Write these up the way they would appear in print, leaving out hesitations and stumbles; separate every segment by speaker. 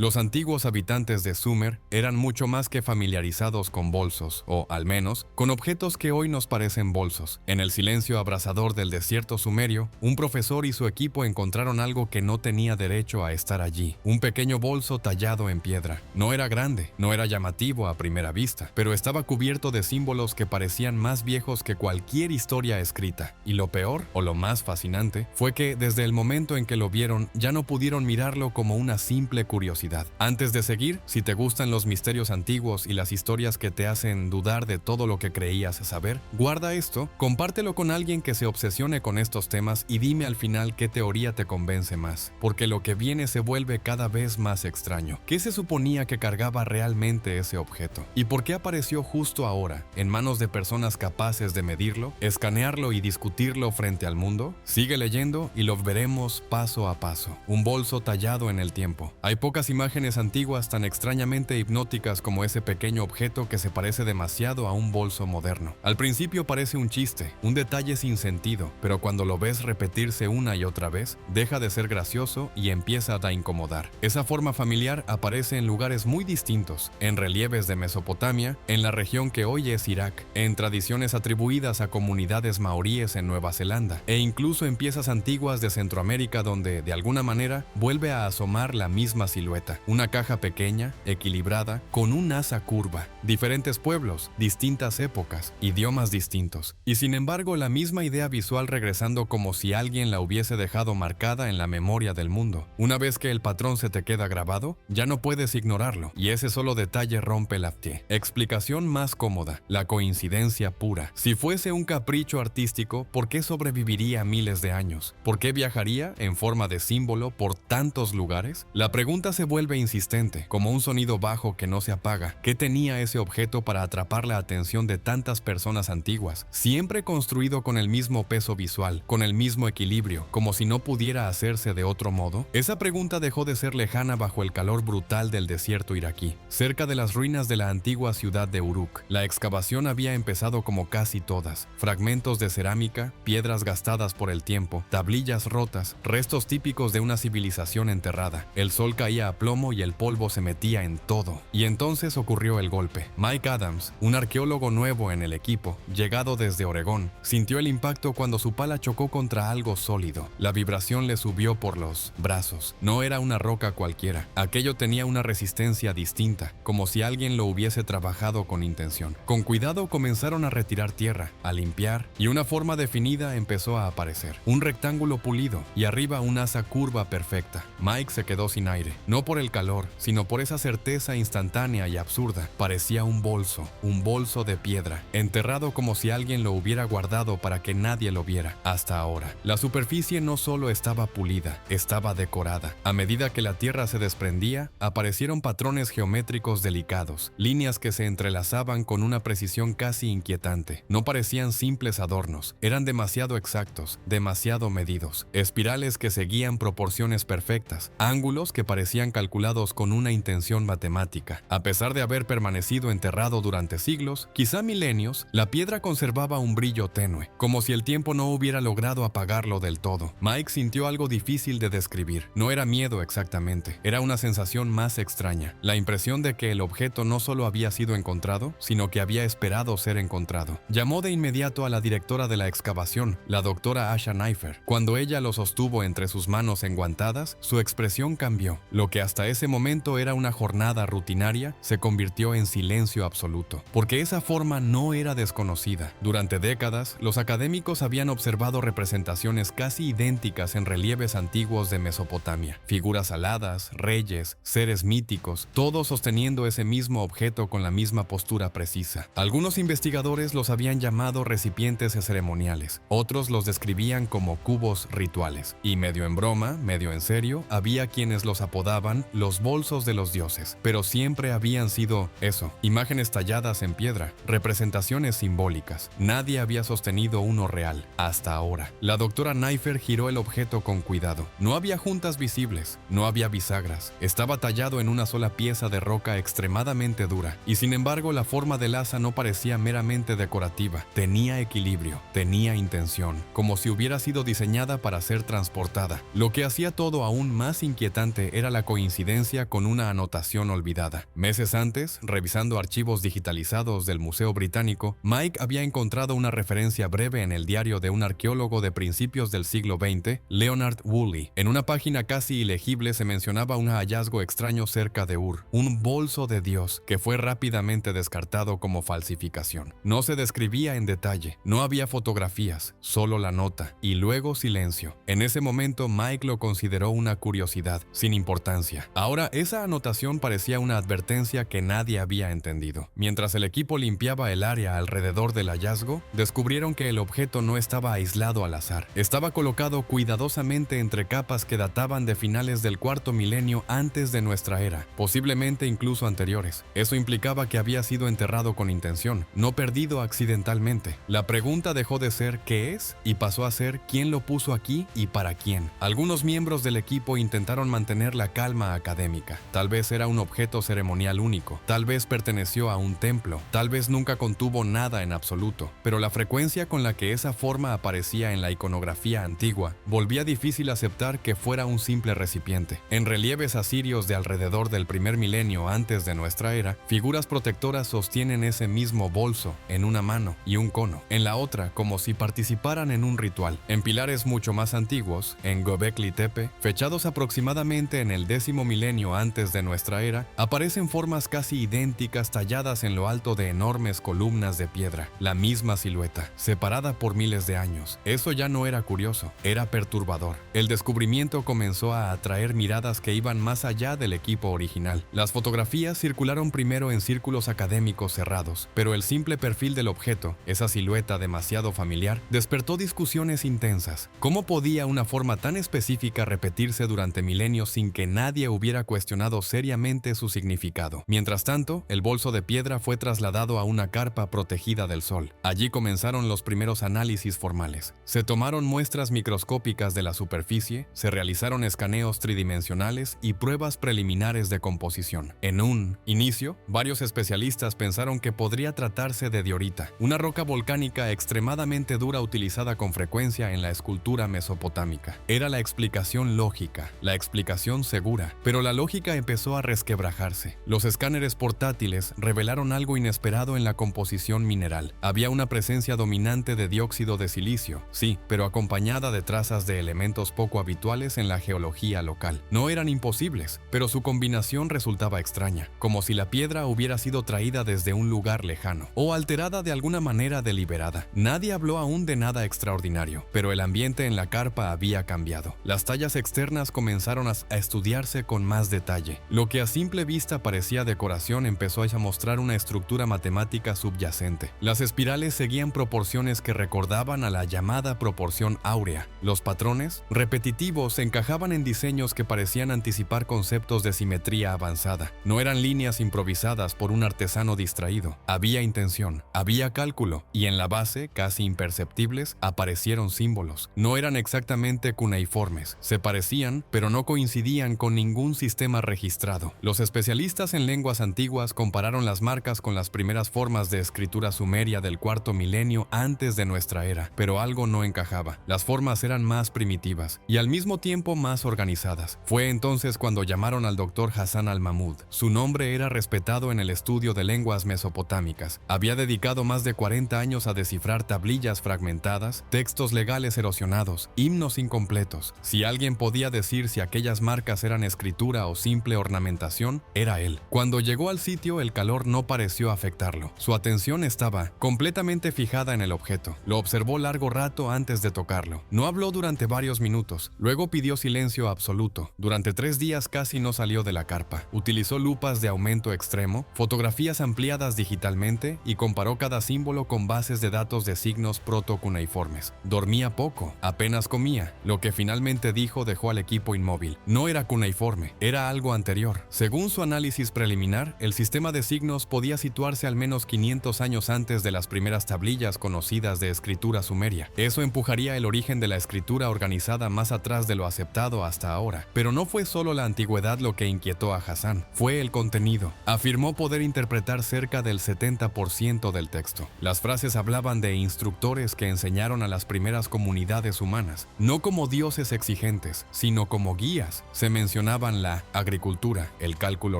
Speaker 1: Los antiguos habitantes de Sumer eran mucho más que familiarizados con bolsos, o al menos, con objetos que hoy nos parecen bolsos. En el silencio abrasador del desierto sumerio, un profesor y su equipo encontraron algo que no tenía derecho a estar allí. Un pequeño bolso tallado en piedra. No era grande, no era llamativo a primera vista, pero estaba cubierto de símbolos que parecían más viejos que cualquier historia escrita. Y lo peor, o lo más fascinante, fue que desde el momento en que lo vieron, ya no pudieron mirarlo como una simple curiosidad. Antes de seguir, si te gustan los misterios antiguos y las historias que te hacen dudar de todo lo que creías saber, guarda esto, compártelo con alguien que se obsesione con estos temas y dime al final qué teoría te convence más, porque lo que viene se vuelve cada vez más extraño. ¿Qué se suponía que cargaba realmente ese objeto? ¿Y por qué apareció justo ahora, en manos de personas capaces de medirlo, escanearlo y discutirlo frente al mundo? Sigue leyendo y lo veremos paso a paso. Un bolso tallado en el tiempo. Hay pocas imágenes antiguas tan extrañamente hipnóticas como ese pequeño objeto que se parece demasiado a un bolso moderno. Al principio parece un chiste, un detalle sin sentido, pero cuando lo ves repetirse una y otra vez, deja de ser gracioso y empieza a incomodar. Esa forma familiar aparece en lugares muy distintos, en relieves de Mesopotamia, en la región que hoy es Irak, en tradiciones atribuidas a comunidades maoríes en Nueva Zelanda, e incluso en piezas antiguas de Centroamérica donde, de alguna manera, vuelve a asomar la misma silueta. Una caja pequeña, equilibrada, con un asa curva. Diferentes pueblos, distintas épocas, idiomas distintos. Y sin embargo, la misma idea visual regresando como si alguien la hubiese dejado marcada en la memoria del mundo. Una vez que el patrón se te queda grabado, ya no puedes ignorarlo, y ese solo detalle rompe la explicación más cómoda, la coincidencia pura. Si fuese un capricho artístico, ¿por qué sobreviviría miles de años? ¿Por qué viajaría en forma de símbolo por tantos lugares? La pregunta se vuelve insistente, como un sonido bajo que no se apaga. ¿Qué tenía ese objeto para atrapar la atención de tantas personas antiguas? Siempre construido con el mismo peso visual, con el mismo equilibrio, como si no pudiera hacerse de otro modo. Esa pregunta dejó de ser lejana bajo el calor brutal del desierto iraquí. Cerca de las ruinas de la antigua ciudad de Uruk, la excavación había empezado como casi todas. Fragmentos de cerámica, piedras gastadas por el tiempo, tablillas rotas, restos típicos de una civilización enterrada. El sol caía a plomo y el polvo se metía en todo. Y entonces ocurrió el golpe. Mike Adams, un arqueólogo nuevo en el equipo, llegado desde Oregón, sintió el impacto cuando su pala chocó contra algo sólido. La vibración le subió por los brazos. No era una roca cualquiera. Aquello tenía una resistencia distinta, como si alguien lo hubiese trabajado con intención. Con cuidado comenzaron a retirar tierra, a limpiar, y una forma definida empezó a aparecer. Un rectángulo pulido, y arriba un asa curva perfecta. Mike se quedó sin aire, no por el calor, sino por esa certeza instantánea y absurda. Parecía un bolso de piedra, enterrado como si alguien lo hubiera guardado para que nadie lo viera. Hasta ahora, la superficie no solo estaba pulida, estaba decorada. A medida que la tierra se desprendía, aparecieron patrones geométricos delicados, líneas que se entrelazaban con una precisión casi inquietante. No parecían simples adornos, eran demasiado exactos, demasiado medidos. Espirales que seguían proporciones perfectas, ángulos que parecían calculados con una intención matemática. A pesar de haber permanecido enterrado durante siglos, quizá milenios, la piedra conservaba un brillo tenue, como si el tiempo no hubiera logrado apagarlo del todo. Mike sintió algo difícil de describir. No era miedo exactamente, era una sensación más extraña, la impresión de que el objeto no solo había sido encontrado, sino que había esperado ser encontrado. Llamó de inmediato a la directora de la excavación, la doctora Asha Neifer. Cuando ella lo sostuvo entre sus manos enguantadas, su expresión cambió. Lo que hasta ese momento era una jornada rutinaria, se convirtió en silencio absoluto, porque esa forma no era desconocida. Durante décadas, los académicos habían observado representaciones casi idénticas en relieves antiguos de Mesopotamia. Figuras aladas, reyes, seres míticos, todos sosteniendo ese mismo objeto con la misma postura precisa. Algunos investigadores los habían llamado recipientes ceremoniales, otros los describían como cubos rituales, y medio en broma, medio en serio, había quienes los apodaban los bolsos de los dioses, pero siempre habían sido eso, imágenes talladas en piedra, representaciones simbólicas. Nadie había sostenido uno real, hasta ahora. La doctora Neifer giró el objeto con cuidado. No había juntas visibles, no había bisagras, estaba tallado en una sola pieza de roca extremadamente dura, y sin embargo la forma del asa no parecía meramente decorativa, tenía equilibrio, tenía intención, como si hubiera sido diseñada para ser transportada. Lo que hacía todo aún más inquietante era la coincidencia coincidencia con una anotación olvidada. Meses antes, revisando archivos digitalizados del Museo Británico, Mike había encontrado una referencia breve en el diario de un arqueólogo de principios del siglo XX, Leonard Woolley. En una página casi ilegible se mencionaba un hallazgo extraño cerca de Ur, un bolso de Dios, que fue rápidamente descartado como falsificación. No se describía en detalle, no había fotografías, solo la nota, y luego silencio. En ese momento Mike lo consideró una curiosidad, sin importancia. Ahora esa anotación parecía una advertencia que nadie había entendido. Mientras el equipo limpiaba el área alrededor del hallazgo, descubrieron que el objeto no estaba aislado al azar. Estaba colocado cuidadosamente entre capas que databan de finales del cuarto milenio antes de nuestra era, posiblemente incluso anteriores. Eso implicaba que había sido enterrado con intención, no perdido accidentalmente. La pregunta dejó de ser ¿qué es? Y pasó a ser ¿quién lo puso aquí y para quién? Algunos miembros del equipo intentaron mantener la calma académica. Tal vez era un objeto ceremonial único, tal vez perteneció a un templo, tal vez nunca contuvo nada en absoluto, pero la frecuencia con la que esa forma aparecía en la iconografía antigua volvía difícil aceptar que fuera un simple recipiente. En relieves asirios de alrededor del primer milenio antes de nuestra era, figuras protectoras sostienen ese mismo bolso en una mano y un cono en la otra, como si participaran en un ritual. En pilares mucho más antiguos, en Göbekli Tepe, fechados aproximadamente en el 10º milenio antes de nuestra era, aparecen formas casi idénticas talladas en lo alto de enormes columnas de piedra, la misma silueta, separada por miles de años. Eso ya no era curioso, era perturbador. El descubrimiento comenzó a atraer miradas que iban más allá del equipo original. Las fotografías circularon primero en círculos académicos cerrados, pero el simple perfil del objeto, esa silueta demasiado familiar, despertó discusiones intensas. ¿Cómo podía una forma tan específica repetirse durante milenios sin que nadie hubiera cuestionado seriamente su significado? Mientras tanto, el bolso de piedra fue trasladado a una carpa protegida del sol. Allí comenzaron los primeros análisis formales. Se tomaron muestras microscópicas de la superficie, se realizaron escaneos tridimensionales y pruebas preliminares de composición. En un inicio, varios especialistas pensaron que podría tratarse de diorita, una roca volcánica extremadamente dura utilizada con frecuencia en la escultura mesopotámica. Era la explicación lógica, la explicación segura, pero la lógica empezó a resquebrajarse. Los escáneres portátiles revelaron algo inesperado en la composición mineral. Había una presencia dominante de dióxido de silicio, sí, pero acompañada de trazas de elementos poco habituales en la geología local. No eran imposibles, pero su combinación resultaba extraña, como si la piedra hubiera sido traída desde un lugar lejano, o alterada de alguna manera deliberada. Nadie habló aún de nada extraordinario, pero el ambiente en la carpa había cambiado. Las tallas externas comenzaron a estudiarse con más detalle. Lo que a simple vista parecía decoración empezó a mostrar una estructura matemática subyacente. Las espirales seguían proporciones que recordaban a la llamada proporción áurea. Los patrones, repetitivos, encajaban en diseños que parecían anticipar conceptos de simetría avanzada. No eran líneas improvisadas por un artesano distraído. Había intención, había cálculo, y en la base, casi imperceptibles, aparecieron símbolos. No eran exactamente cuneiformes. Se parecían, pero no coincidían con ningún sistema registrado. Los especialistas en lenguas antiguas compararon las marcas con las primeras formas de escritura sumeria del cuarto milenio antes de nuestra era, pero algo no encajaba. Las formas eran más primitivas y al mismo tiempo más organizadas. Fue entonces cuando llamaron al doctor Hassan al-Mahmud. Su nombre era respetado en el estudio de lenguas mesopotámicas. Había dedicado más de 40 años a descifrar tablillas fragmentadas, textos legales erosionados, himnos incompletos. Si alguien podía decir si aquellas marcas eran escritura o simple ornamentación, era él. Cuando llegó al sitio, el calor no pareció afectarlo. Su atención estaba completamente fijada en el objeto. Lo observó largo rato antes de tocarlo. No habló durante varios minutos. Luego pidió silencio absoluto. Durante 3 días casi no salió de la carpa. Utilizó lupas de aumento extremo, fotografías ampliadas digitalmente y comparó cada símbolo con bases de datos de signos protocuneiformes. Dormía poco, apenas comía. Lo que finalmente dijo dejó al equipo inmóvil. No era cuneiforme, era algo anterior. Según su análisis preliminar, el sistema de signos podía situarse al menos 500 años antes de las primeras tablillas conocidas de escritura sumeria. Eso empujaría el origen de la escritura organizada más atrás de lo aceptado hasta ahora. Pero no fue solo la antigüedad lo que inquietó a Hassan, fue el contenido. Afirmó poder interpretar cerca del 70% del texto. Las frases hablaban de instructores que enseñaron a las primeras comunidades humanas, no como dioses exigentes, sino como guías. Se mencionaban fusionaban la agricultura, el cálculo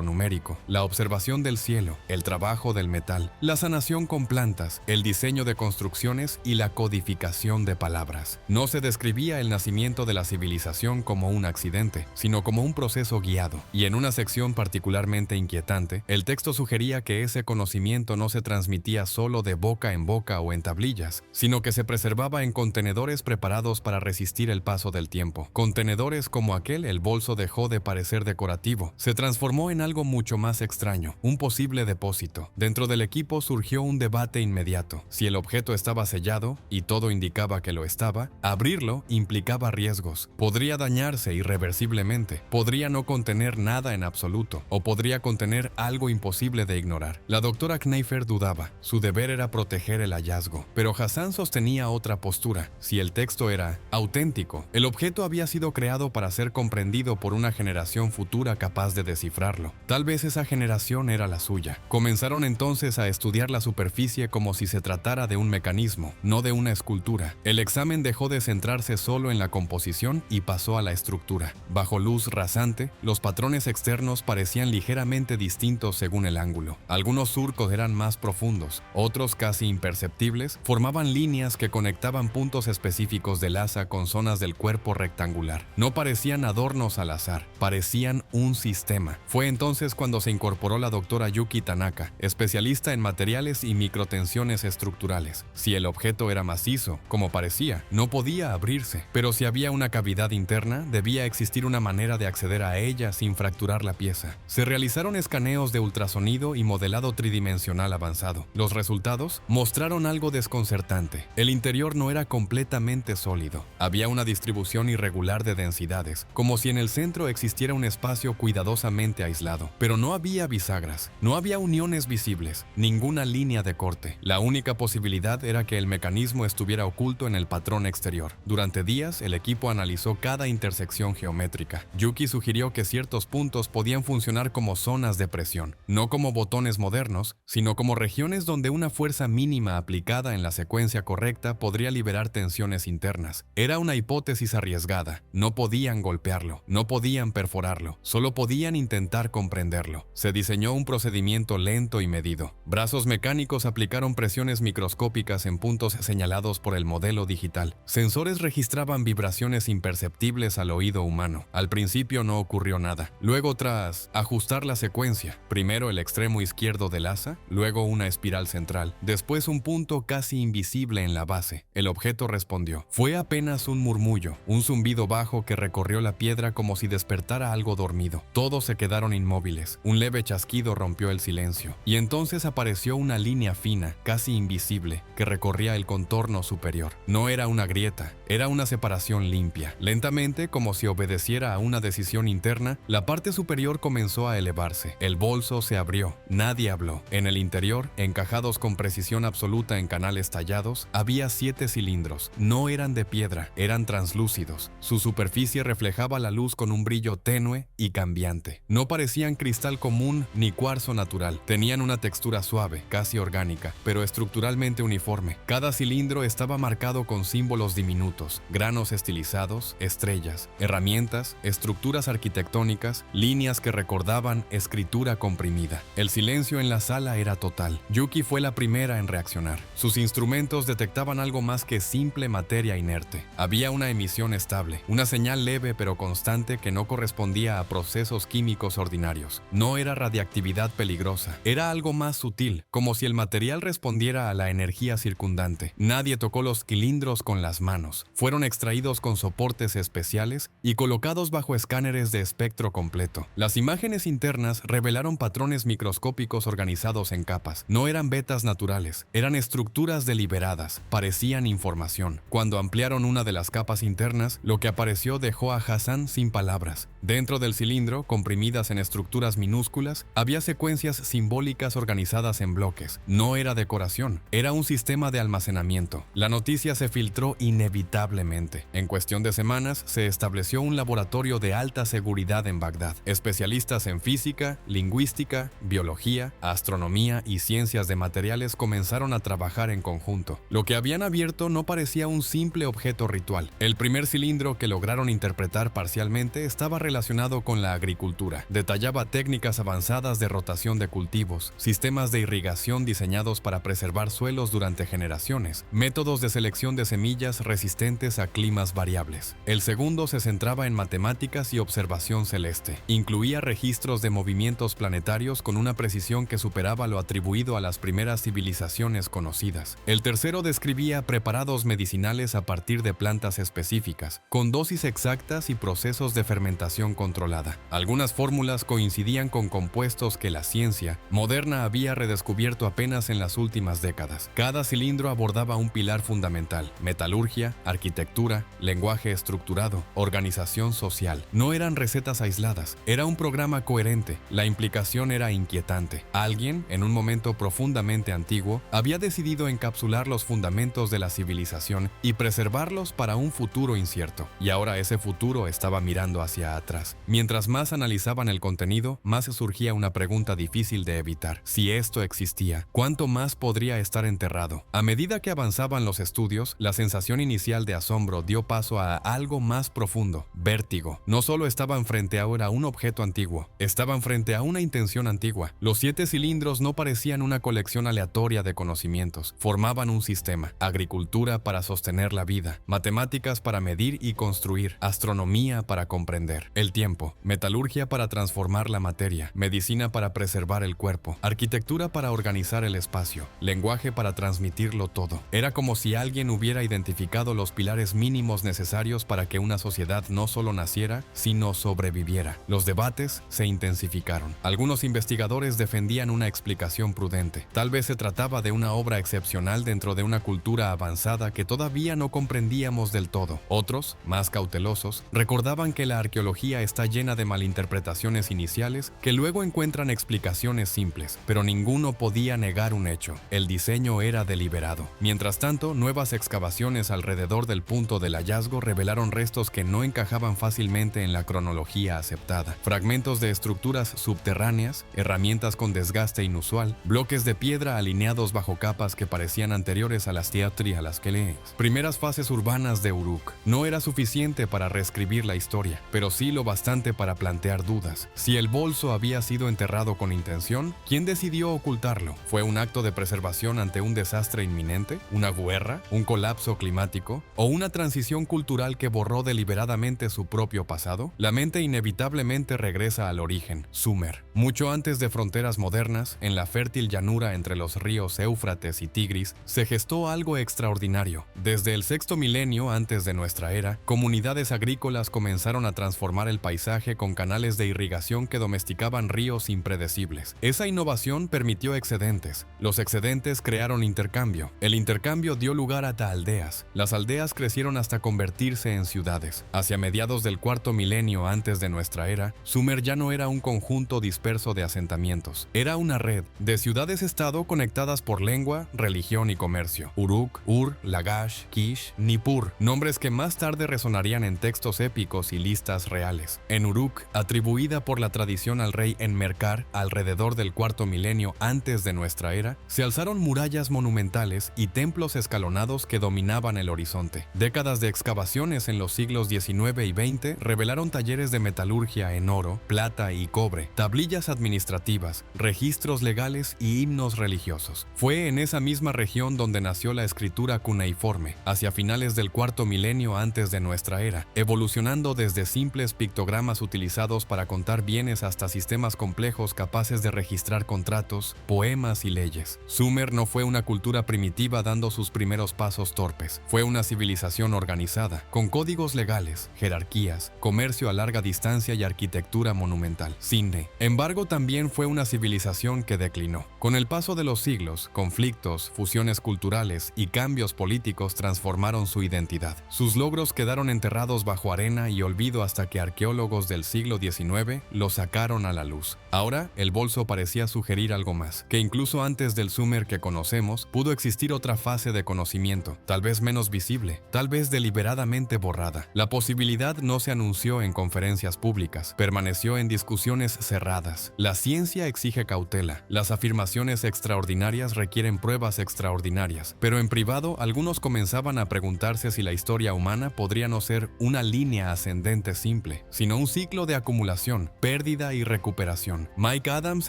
Speaker 1: numérico, la observación del cielo, el trabajo del metal, la sanación con plantas, el diseño de construcciones y la codificación de palabras. No se describía el nacimiento de la civilización como un accidente, sino como un proceso guiado, y en una sección particularmente inquietante, el texto sugería que ese conocimiento no se transmitía solo de boca en boca o en tablillas, sino que se preservaba en contenedores preparados para resistir el paso del tiempo. Contenedores como aquel, el bolso dejó de parecer decorativo, se transformó en algo mucho más extraño, un posible depósito. Dentro del equipo surgió un debate inmediato. Si el objeto estaba sellado, y todo indicaba que lo estaba, abrirlo implicaba riesgos. Podría dañarse irreversiblemente, podría no contener nada en absoluto, o podría contener algo imposible de ignorar. La doctora Kneifer dudaba. Su deber era proteger el hallazgo, pero Hassan sostenía otra postura. Si el texto era auténtico, el objeto había sido creado para ser comprendido por una generación futura capaz de descifrarlo. Tal vez esa generación era la suya. Comenzaron entonces a estudiar la superficie como si se tratara de un mecanismo, no de una escultura. El examen dejó de centrarse solo en la composición y pasó a la estructura. Bajo luz rasante, los patrones externos parecían ligeramente distintos según el ángulo. Algunos surcos eran más profundos, otros casi imperceptibles, formaban líneas que conectaban puntos específicos del asa con zonas del cuerpo rectangular. No parecían adornos al azar, parecían un sistema. Fue entonces cuando se incorporó la doctora Yuki Tanaka, especialista en materiales y microtensiones estructurales. Si el objeto era macizo, como parecía, no podía abrirse, pero si había una cavidad interna, debía existir una manera de acceder a ella sin fracturar la pieza. Se realizaron escaneos de ultrasonido y modelado tridimensional avanzado. Los resultados mostraron algo desconcertante. El interior no era completamente sólido. Había una distribución irregular de densidades, como si en el centro existiera un espacio cuidadosamente aislado. Pero no había bisagras, no había uniones visibles, ninguna línea de corte. La única posibilidad era que el mecanismo estuviera oculto en el patrón exterior. Durante días, el equipo analizó cada intersección geométrica. Yuki sugirió que ciertos puntos podían funcionar como zonas de presión, no como botones modernos, sino como regiones donde una fuerza mínima aplicada en la secuencia correcta podría liberar tensiones internas. Era una hipótesis arriesgada. No podían golpearlo, no podían perforarlo, solo podían intentar comprenderlo. Se diseñó un procedimiento lento y medido. Brazos mecánicos aplicaron presiones microscópicas en puntos señalados por el modelo digital. Sensores registraban vibraciones imperceptibles al oído humano. Al principio no ocurrió nada. Luego, tras ajustar la secuencia, primero el extremo izquierdo del asa, luego una espiral central, después un punto casi invisible en la base, el objeto respondió. Fue apenas un murmullo, un zumbido bajo que recorrió la piedra como si despertara algo dormido. Todos se quedaron inmóviles. Un leve chasquido rompió el silencio, y entonces apareció una línea fina, casi invisible, que recorría el contorno superior. No era una grieta, era una separación limpia. Lentamente, como si obedeciera a una decisión interna, la parte superior comenzó a elevarse. El bolso se abrió. Nadie habló. En el interior, encajados con precisión absoluta en canales tallados, había 7 cilindros. No eran de piedra, eran translúcidos. Su superficie reflejaba la luz con un brillo tenue y cambiante. No parecían cristal común ni cuarzo natural. Tenían una textura suave, casi orgánica, pero estructuralmente uniforme. Cada cilindro estaba marcado con símbolos diminutos, granos estilizados, estrellas, herramientas, estructuras arquitectónicas, líneas que recordaban escritura comprimida. El silencio en la sala era total. Yuki fue la primera en reaccionar. Sus instrumentos detectaban algo más que simple materia inerte. Había una emisión estable, una señal leve pero constante que no correspondía a procesos químicos ordinarios. No era radiactividad peligrosa, era algo más sutil, como si el material respondiera a la energía circundante. Nadie tocó los cilindros con las manos. Fueron extraídos con soportes especiales y colocados bajo escáneres de espectro completo. Las imágenes internas revelaron patrones microscópicos organizados en capas. No eran vetas naturales, eran estructuras deliberadas, parecían información. Cuando ampliaron una de las capas internas, lo que apareció dejó a Hassan sin palabras. Dentro del cilindro, comprimidas en estructuras minúsculas, había secuencias simbólicas organizadas en bloques. No era decoración, era un sistema de almacenamiento. La noticia se filtró inevitablemente. En cuestión de semanas, se estableció un laboratorio de alta seguridad en Bagdad. Especialistas en física, lingüística, biología, astronomía y ciencias de materiales comenzaron a trabajar en conjunto. Lo que habían abierto no parecía un simple objeto ritual. El primer cilindro que lograron interpretar parcialmente estaba relacionado relacionado con la agricultura. Detallaba técnicas avanzadas de rotación de cultivos, sistemas de irrigación diseñados para preservar suelos durante generaciones, métodos de selección de semillas resistentes a climas variables. El segundo se centraba en matemáticas y observación celeste. Incluía registros de movimientos planetarios con una precisión que superaba lo atribuido a las primeras civilizaciones conocidas. El tercero describía preparados medicinales a partir de plantas específicas, con dosis exactas y procesos de fermentación controlada. Algunas fórmulas coincidían con compuestos que la ciencia moderna había redescubierto apenas en las últimas décadas. Cada cilindro abordaba un pilar fundamental: metalurgia, arquitectura, lenguaje estructurado, organización social. No eran recetas aisladas, era un programa coherente. La implicación era inquietante. Alguien, en un momento profundamente antiguo, había decidido encapsular los fundamentos de la civilización y preservarlos para un futuro incierto. Y ahora ese futuro estaba mirando hacia atrás. Mientras más analizaban el contenido, más surgía una pregunta difícil de evitar. Si esto existía, ¿cuánto más podría estar enterrado? A medida que avanzaban los estudios, la sensación inicial de asombro dio paso a algo más profundo: vértigo. No solo estaban frente ahora a un objeto antiguo, estaban frente a una intención antigua. Los 7 cilindros no parecían una colección aleatoria de conocimientos, formaban un sistema: agricultura para sostener la vida, matemáticas para medir y construir, astronomía para comprender el tiempo, metalurgia para transformar la materia, medicina para preservar el cuerpo, arquitectura para organizar el espacio, lenguaje para transmitirlo todo. Era como si alguien hubiera identificado los pilares mínimos necesarios para que una sociedad no solo naciera, sino sobreviviera. Los debates se intensificaron. Algunos investigadores defendían una explicación prudente. Tal vez se trataba de una obra excepcional dentro de una cultura avanzada que todavía no comprendíamos del todo. Otros, más cautelosos, recordaban que la arqueología está llena de malinterpretaciones iniciales que luego encuentran explicaciones simples, pero ninguno podía negar un hecho: el diseño era deliberado. Mientras tanto, nuevas excavaciones alrededor del punto del hallazgo revelaron restos que no encajaban fácilmente en la cronología aceptada. Fragmentos de estructuras subterráneas, herramientas con desgaste inusual, bloques de piedra alineados bajo capas que parecían anteriores a las Teatri a las Queles. Primeras fases urbanas de Uruk. No era suficiente para reescribir la historia, pero sí lo bastante para plantear dudas. Si el bolso había sido enterrado con intención, ¿quién decidió ocultarlo? ¿Fue un acto de preservación ante un desastre inminente? ¿Una guerra? ¿Un colapso climático? ¿O una transición cultural que borró deliberadamente su propio pasado? La mente inevitablemente regresa al origen: Sumer. Mucho antes de fronteras modernas, en la fértil llanura entre los ríos Éufrates y Tigris, se gestó algo extraordinario. Desde el sexto milenio antes de nuestra era, comunidades agrícolas comenzaron a transformar el paisaje con canales de irrigación que domesticaban ríos impredecibles. Esa innovación permitió excedentes. Los excedentes crearon intercambio. El intercambio dio lugar a aldeas. Las aldeas crecieron hasta convertirse en ciudades. Hacia mediados del cuarto milenio antes de nuestra era, Sumer ya no era un conjunto disperso de asentamientos. Era una red de ciudades-estado conectadas por lengua, religión y comercio. Uruk, Ur, Lagash, Kish, Nippur, nombres que más tarde resonarían en textos épicos y listas reales. En Uruk, atribuida por la tradición al rey Enmerkar alrededor del cuarto milenio antes de nuestra era, se alzaron murallas monumentales y templos escalonados que dominaban el horizonte. Décadas de excavaciones en los siglos XIX y XX revelaron talleres de metalurgia en oro, plata y cobre, tablillas administrativas, registros legales y himnos religiosos. Fue en esa misma región donde nació la escritura cuneiforme, hacia finales del cuarto milenio antes de nuestra era, evolucionando desde simples pictogramas utilizados para contar bienes hasta sistemas complejos capaces de registrar contratos, poemas y leyes. Sumer no fue una cultura primitiva dando sus primeros pasos torpes. Fue una civilización organizada, con códigos legales, jerarquías, comercio a larga distancia y arquitectura monumental. Sin embargo, también fue una civilización que declinó. Con el paso de los siglos, conflictos, fusiones culturales y cambios políticos transformaron su identidad. Sus logros quedaron enterrados bajo arena y olvido hasta que arqueólogos del siglo XIX los sacaron a la luz. Ahora, el bolso parecía sugerir algo más, que incluso antes del Sumer que conocemos, pudo existir otra fase de conocimiento, tal vez menos visible, tal vez deliberadamente borrada. La posibilidad no se anunció en conferencias públicas, permaneció en discusiones cerradas, limitadas. La ciencia exige cautela. Las afirmaciones extraordinarias requieren pruebas extraordinarias. Pero en privado, algunos comenzaban a preguntarse si la historia humana podría no ser una línea ascendente simple, sino un ciclo de acumulación, pérdida y recuperación. Mike Adams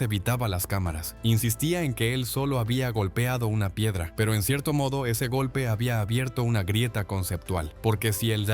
Speaker 1: evitaba las cámaras. Insistía en que él solo había golpeado una piedra, pero en cierto modo ese golpe había abierto una grieta conceptual, porque si el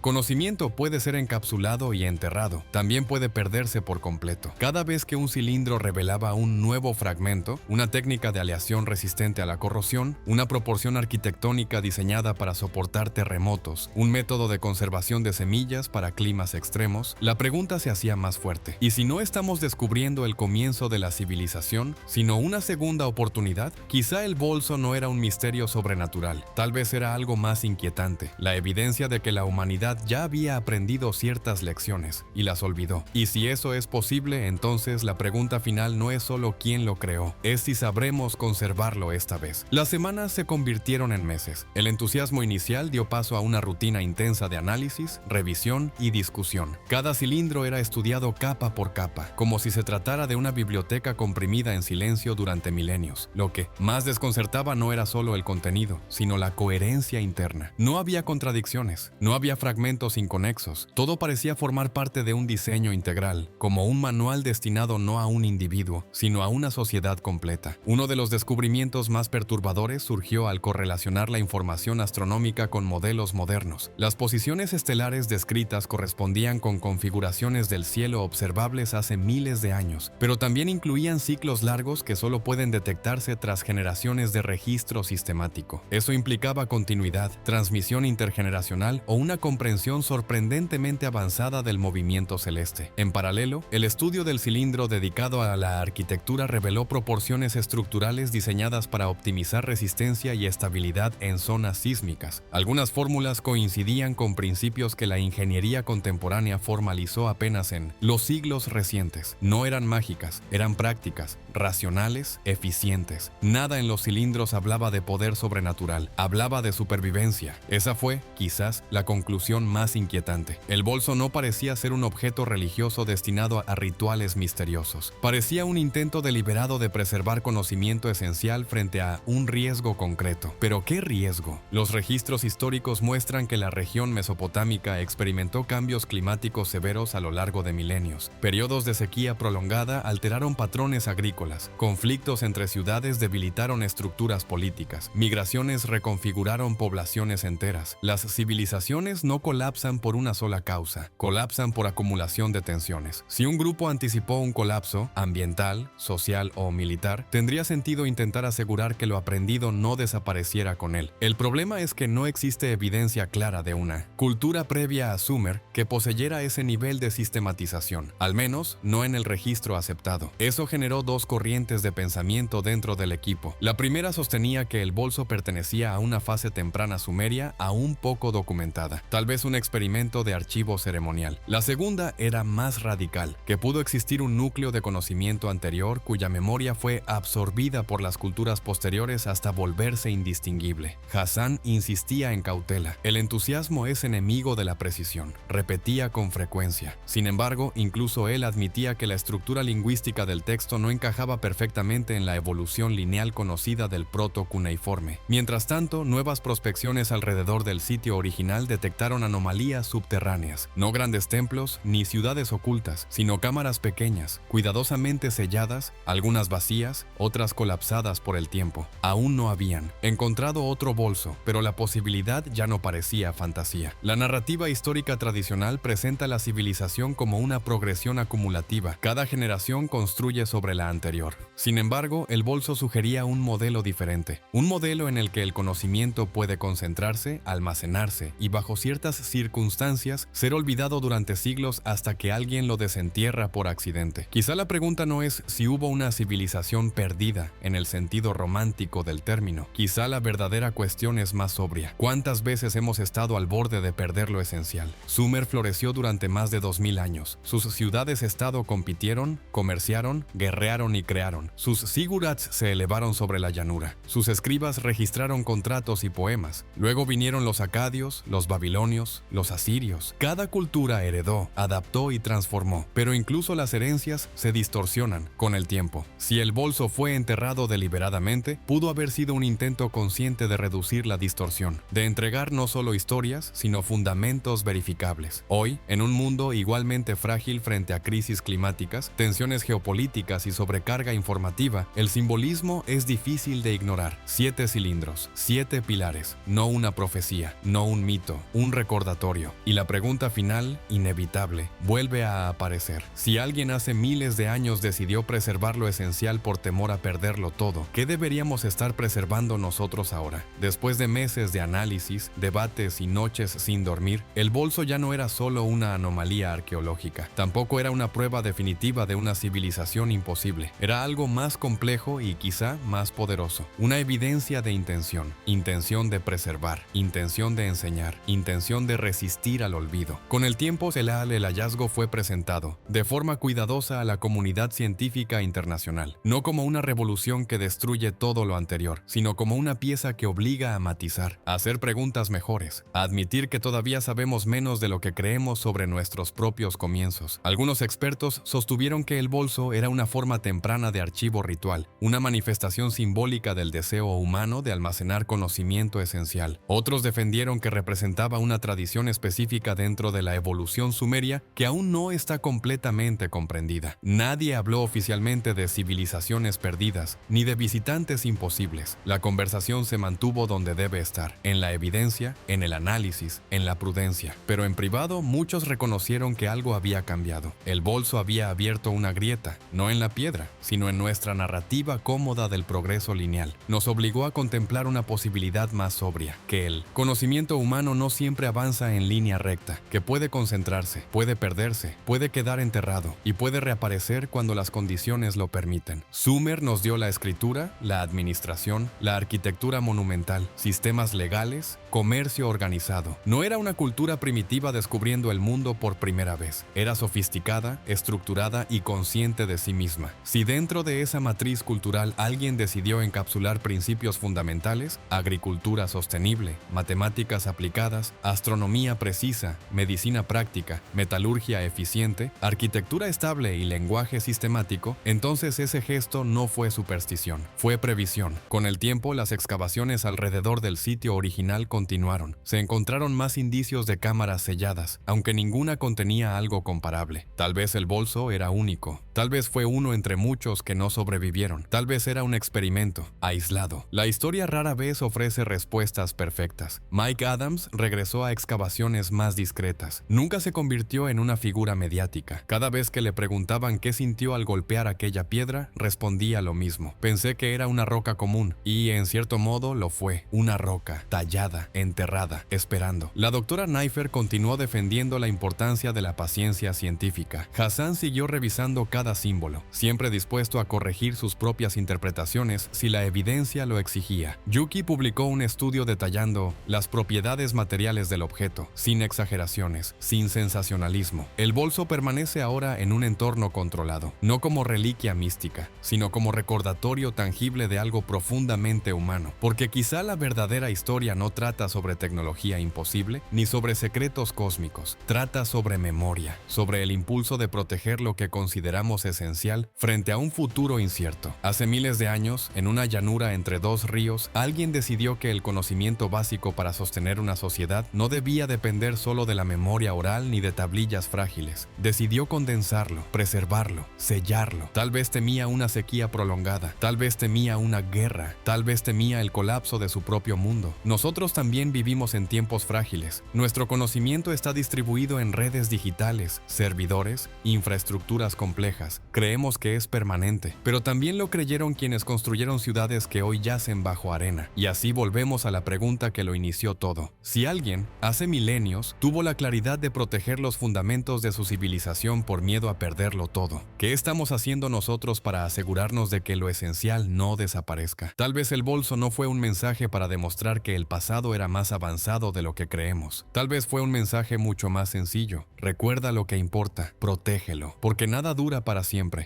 Speaker 1: conocimiento puede ser encapsulado y enterrado, también puede perderse por completo. Cada vez que un cilindro revelaba un nuevo fragmento, una técnica de aleación resistente a la corrosión, una proporción arquitectónica diseñada para soportar terremotos, un método de conservación de semillas para climas extremos, la pregunta se hacía más fuerte. ¿Y si no estamos descubriendo el comienzo de la civilización, sino una segunda oportunidad? Quizá el bolso no era un misterio sobrenatural, tal vez era algo más inquietante, la evidencia de que la humanidad ya había aprendido ciertas lecciones y las olvidó. Y si eso es posible, entonces la pregunta final no es solo quién lo creó, es si sabremos conservarlo esta vez. Las semanas se convirtieron en meses. El entusiasmo inicial dio paso a una rutina intensa de análisis, revisión y discusión. Cada cilindro era estudiado capa por capa, como si se tratara de una biblioteca comprimida en silencio durante milenios. Lo que más desconcertaba no era solo el contenido, sino la coherencia interna. No había contradicciones, no había fragmentos inconexos, todo parecía formar parte de un diseño integral, como un manual destinado no a un individuo, sino a una sociedad completa. Uno de los descubrimientos más perturbadores surgió al correlacionar la información astronómica con modelos modernos. Las posiciones estelares descritas correspondían con configuraciones del cielo observables hace miles de años, pero también incluían ciclos largos que solo pueden detectarse tras generaciones de registro sistemático. Eso implicaba continuidad, transmisión intergeneracional o una comprensión sorprendentemente avanzada del movimiento celeste. En paralelo, el estudio del cilindro dedicado a la arquitectura reveló proporciones estructurales diseñadas para optimizar resistencia y estabilidad en zonas sísmicas. Algunas fórmulas coincidían con principios que la ingeniería contemporánea formalizó apenas en los siglos recientes. No eran mágicas, eran prácticas, racionales, eficientes. Nada en los cilindros hablaba de poder sobrenatural, hablaba de supervivencia. Esa fue, quizás, la conclusión más inquietante. El bolso no parecía ser un objeto religioso destinado a rituales misteriosos. Parecía un intento deliberado de preservar conocimiento esencial frente a un riesgo concreto. ¿Pero qué riesgo? Los registros históricos muestran que la región mesopotámica experimentó cambios climáticos severos a lo largo de milenios. Periodos de sequía prolongada alteraron patrones agrícolas. Conflictos entre ciudades debilitaron estructuras políticas. Migraciones reconfiguraron poblaciones enteras. Las civilizaciones no colapsan por una sola causa, colapsan por acumulación de tensiones. Si un grupo anticipó un colapso ambiental, social o militar, tendría sentido intentar asegurar que lo aprendido no desapareciera con él. El problema es que no existe evidencia clara de una cultura previa a Sumer que poseyera ese nivel de sistematización, al menos no en el registro aceptado. Eso generó dos corrientes de pensamiento dentro del equipo. La primera sostenía que el bolso pertenecía a una fase temprana sumeria aún poco documentada, tal vez un experimento de archivo ceremonial. La segunda era más radical, que pudo existir un núcleo de conocimiento anterior cuya memoria fue absorbida por las culturas posteriores hasta volverse indistinguible. Hassan insistía en cautela. El entusiasmo es enemigo de la precisión, repetía con frecuencia. Sin embargo, incluso él admitía que la estructura lingüística del texto no encajaba perfectamente en la evolución lineal conocida del proto-cuneiforme. Mientras tanto, nuevas prospecciones alrededor del sitio original detectaron anomalías subterráneas, no grandes templos ni ciudades ocultas, sino cámaras pequeñas, cuidadosamente selladas, algunas vacías, otras colapsadas por el tiempo. Aún no habían encontrado otro bolso, pero la posibilidad ya no parecía fantasía. La narrativa histórica tradicional presenta la civilización como una progresión acumulativa. Cada generación construye sobre la anterior. Sin embargo, el bolso sugería un modelo diferente, un modelo en el que el conocimiento puede concentrarse, almacenarse y bajo ciertas circunstancias ser olvidado durante siglos hasta que alguien lo desentierra por accidente. Quizá la pregunta no es si hubo una civilización perdida en el sentido romántico del término. Quizá la verdadera cuestión es más sobria. ¿Cuántas veces hemos estado al borde de perder lo esencial? Sumer floreció durante más de 2000 años. Sus ciudades-estado compitieron, comerciaron, guerrearon y crearon. Sus sigurats se elevaron sobre la llanura. Sus escribas registraron contratos y poemas. Luego vinieron los acadios, los babilonios, los asirios. Cada cultura heredó, adaptó y transformó. Pero incluso incluso las herencias se distorsionan con el tiempo. Si el bolso fue enterrado deliberadamente, pudo haber sido un intento consciente de reducir la distorsión, de entregar no solo historias, sino fundamentos verificables. Hoy, en un mundo igualmente frágil frente a crisis climáticas, tensiones geopolíticas y sobrecarga informativa, el simbolismo es difícil de ignorar. 7 cilindros, 7 pilares, no una profecía, no un mito, un recordatorio. Y la pregunta final, inevitable, vuelve a aparecer. Si alguien hace miles de años decidió preservar lo esencial por temor a perderlo todo, ¿qué deberíamos estar preservando nosotros ahora? Después de meses de análisis, debates y noches sin dormir, el bolso ya no era solo una anomalía arqueológica, tampoco era una prueba definitiva de una civilización imposible. Era algo más complejo y quizá más poderoso. Una evidencia de intención de preservar, intención de enseñar, intención de resistir al olvido. Con el tiempo, el hallazgo fue presentado de forma cuidadosa a la comunidad científica internacional, no como una revolución que destruye todo lo anterior, sino como una pieza que obliga a matizar, a hacer preguntas mejores, a admitir que todavía sabemos menos de lo que creemos sobre nuestros propios comienzos. Algunos expertos sostuvieron que el bolso era una forma temprana de archivo ritual, una manifestación simbólica del deseo humano de almacenar conocimiento esencial. Otros defendieron que representaba una tradición específica dentro de la evolución sumeria que aún no está completamente comprendida. Nadie habló oficialmente de civilizaciones perdidas, ni de visitantes imposibles. La conversación se mantuvo donde debe estar, en la evidencia, en el análisis, en la prudencia. Pero en privado, muchos reconocieron que algo había cambiado. El bolso había abierto una grieta, no en la piedra, sino en nuestra narrativa cómoda del progreso lineal. Nos obligó a contemplar una posibilidad más sobria, que el conocimiento humano no siempre avanza en línea recta, que puede concentrarse, puede perderse, puede quedar enterrado y puede reaparecer cuando las condiciones lo permiten. Sumer nos dio la escritura, la administración, la arquitectura monumental, sistemas legales, comercio organizado. No era una cultura primitiva descubriendo el mundo por primera vez. Era sofisticada, estructurada y consciente de sí misma. Si dentro de esa matriz cultural alguien decidió encapsular principios fundamentales, agricultura sostenible, matemáticas aplicadas, astronomía precisa, medicina práctica, metalurgia eficiente, arquitectura estable y lenguaje sistemático, entonces ese gesto no fue superstición, fue previsión. Con el tiempo, las excavaciones alrededor del sitio original continuaron. Se encontraron más indicios de cámaras selladas, aunque ninguna contenía algo comparable. Tal vez el bolso era único, tal vez fue uno entre muchos que no sobrevivieron, tal vez era un experimento, aislado. La historia rara vez ofrece respuestas perfectas. Mike Adams regresó a excavaciones más discretas. Nunca se convirtió en una figura mediática. Cada vez que le preguntaban qué sintió al golpear aquella piedra, respondía lo mismo. Pensé que era una roca común, y en cierto modo lo fue. Una roca, tallada, enterrada, esperando. La doctora Neifer continuó defendiendo la importancia de la paciencia científica. Hassan siguió revisando cada símbolo, siempre dispuesto a corregir sus propias interpretaciones si la evidencia lo exigía. Yuki publicó un estudio detallando las propiedades materiales del objeto, sin exageraciones, sin sensacionalismo. El bolso permanece ahora en un entorno controlado, no como reliquia mística, sino como recordatorio tangible de algo profundamente humano. Porque quizá la verdadera historia no trata sobre tecnología imposible, ni sobre secretos cósmicos. Trata sobre memoria, sobre el impulso de proteger lo que consideramos esencial frente a un futuro incierto. Hace miles de años, en una llanura entre dos ríos, alguien decidió que el conocimiento básico para sostener una sociedad no debía depender solo de la memoria oral ni de tablillas frágiles. Decidió condensarlo, preservarlo, sellarlo. Tal vez temía una sequía prolongada, tal vez temía una guerra, tal vez temía el colapso de su propio mundo. Nosotros también vivimos en tiempos frágiles. Nuestro conocimiento está distribuido en redes digitales, servidores, infraestructuras complejas. Creemos que es permanente, pero también lo creyeron quienes construyeron ciudades que hoy yacen bajo arena. Y así volvemos a la pregunta que lo inició todo. Si alguien, hace milenios, tuvo la claridad de proteger los fundamentos de su civilización por miedo a perderlo todo, ¿qué estamos haciendo nosotros para asegurarnos de que lo esencial no desaparezca? Tal vez el bolso no fue un mensaje para demostrar que el pasado era más avanzado de lo que creemos. Tal vez fue un mensaje mucho más sencillo. Recuerda lo que importa, protégelo, porque nada dura para siempre.